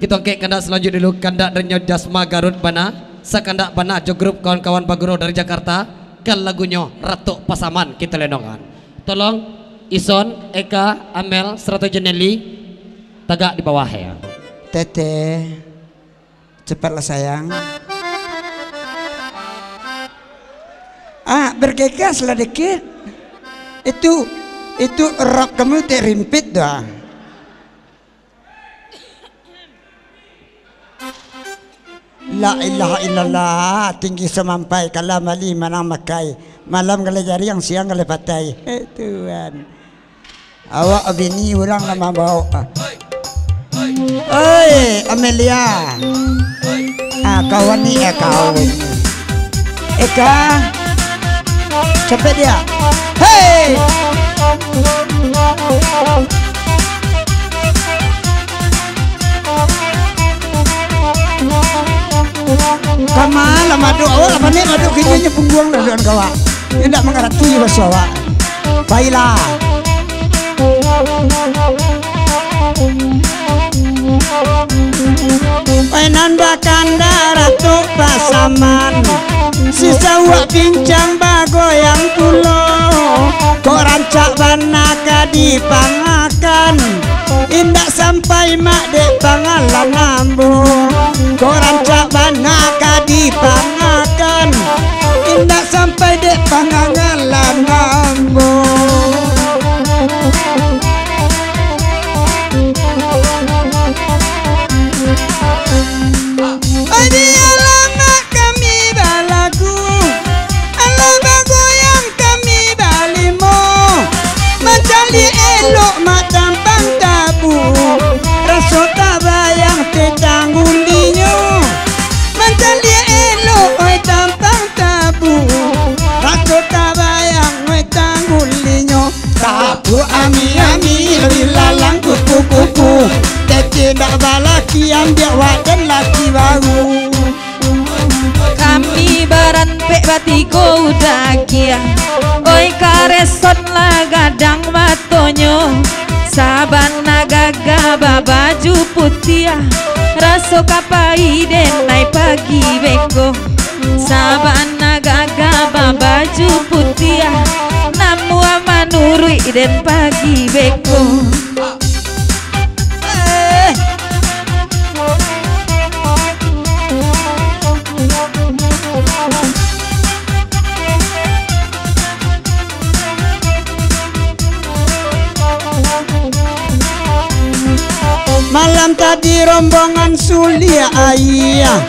Kita kek kandak selanjutnya dulu kandak dan Jasma Garut Bana, sekandak Bana jo grup kawan-kawan Baguro dari Jakarta, kan lagunya Ratu Pasaman kita lenongan. Tolong Ison, Eka, Amel, serta Jeneli tagak di bawah ya. Tete, cepatlah sayang. Bergegaslah dikit. Itu rok kamu terimpit dah. La ilaha illallah, tinggi semampai kalam ali manang makai, malam kali jari yang siang kali patai. Tuhan, awak bini orang nama bawa. Oi Amelia, kawan ni kau. Eka, cepet dia. Hey. Kamala madu awak apa ni madu kini punggung dan kawan. Tidak mengerti bahasa awak. Baiklah. Mainan bakanda Ratu Pasaman, sisa wak pincang bagoyang pulo, kok rancak banaka dipangakan, indak sampai mak dek pangalan ambo, kok rancak banaka dipangakan, indak sampai dek pangalan ambo. Ami lalang kupu-kupu, teki dak balaki ambil wadan laki baru. Kami baranpe batiko udah kia, oi kareson lah gadang matonyo, saban nagaga babaju putih, raso kapai denai pagi beko, saban nagaga babaju putih, namu amanurui den pagi beko. Malam tadi rombongan Sulia ayah,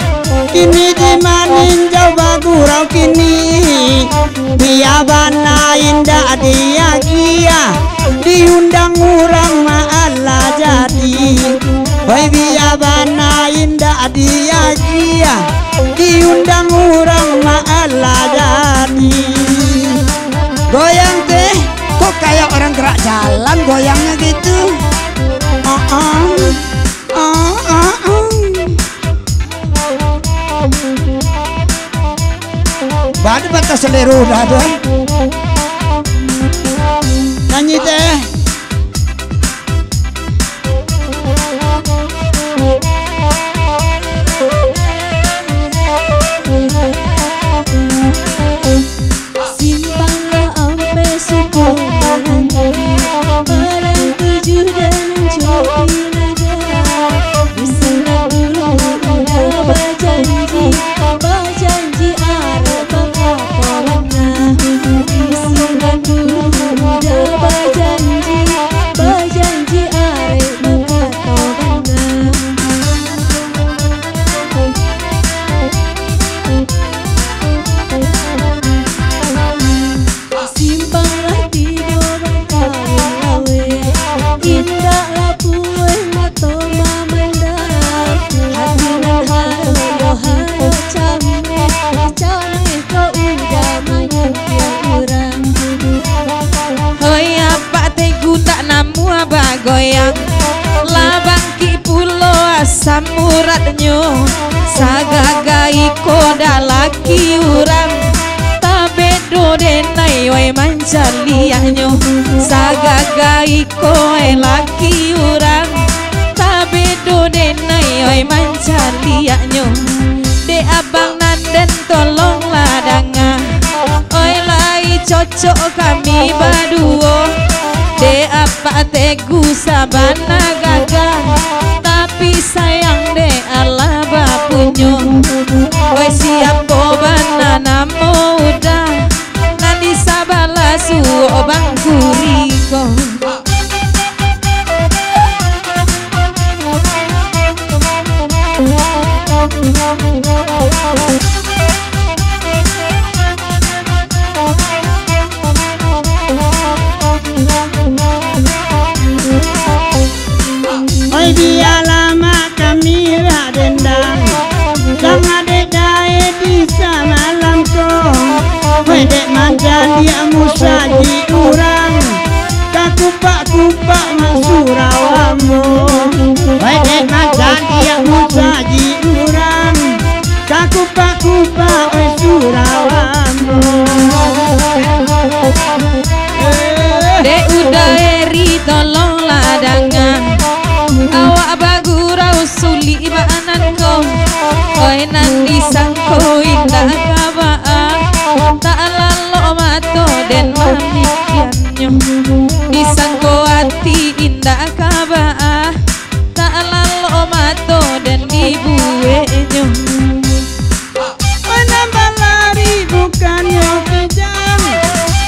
kini dimanin jauh bagurau kini, dia bana indah dia gia, diundang orang maala jadi. Woi dia bana indah dia gia, diundang orang maala jadi. Goyang teh, kok kayak orang gerak jalan goyangnya gitu. Bada batas seleru dah ada. Nyanyi teh. Simpanglah ampe suku barang tujuh dan copi negara. Disenang dulu udah berjanji, berjanji ada pengaturannya. Disenang dulu udah berjanji, berjanji ada pengaturannya. Simpanglah tidur kawin lawe, indahlah puwe mato mamandar, hatinan halo halo came, came kau udah manyukia urang. Hoi apa teh guna namu abah goyang, labang ki pulo asam uratnyo, sagagai koda laki urang, tabedo denai wai mancalianyo, sagagai koe laki urang, tabedo denai oi mancaliaknyo de abang nanden tolong ladanga oi lai cocok kami berdua de apa tegu sabana gagal tapi sayang de ala bapunyo oi siapo banana muda nadi sabala su obang kuriko Oi dia lama kami dendang Sang adek dae di samalam ko Oi dek manjan dia musaji urang Kakupak-kupak masurawamu Oi dek manjan dia musaji urang Kakupak-kupak masurawamu de udah eri tolong ladangan awak bagurau suli baanan ko oi nanti sangko indah kabaan tak lalo mato den mamikiannya disangko hati indah kabaan tak lalo mato den dibuenyo menambah lari bukannya kejam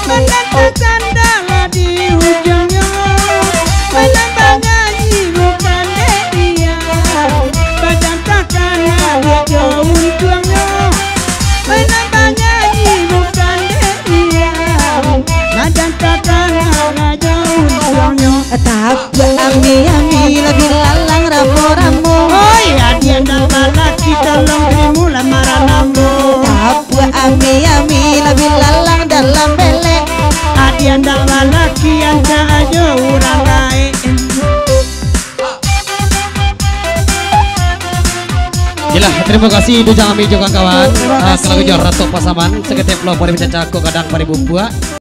mendatangkan dala di ujungnya menambah nyanyi bukan dia mendatangkan ada jauh tuangnya menambah nyanyi bukan dia mendatangkan ada jauh tuangnya tak ami lebih lalang rapo-ramu oi adian dan laki tolong dirimu lamaran namu tak ami lebih lalang dalam belek adian dan laki yang tak aja orang lain Gila, terima kasih Dujang Ami juga kawan. Kalau Ratu Pasaman, seketip lo pari bisa cakuk kadang pari bumbua.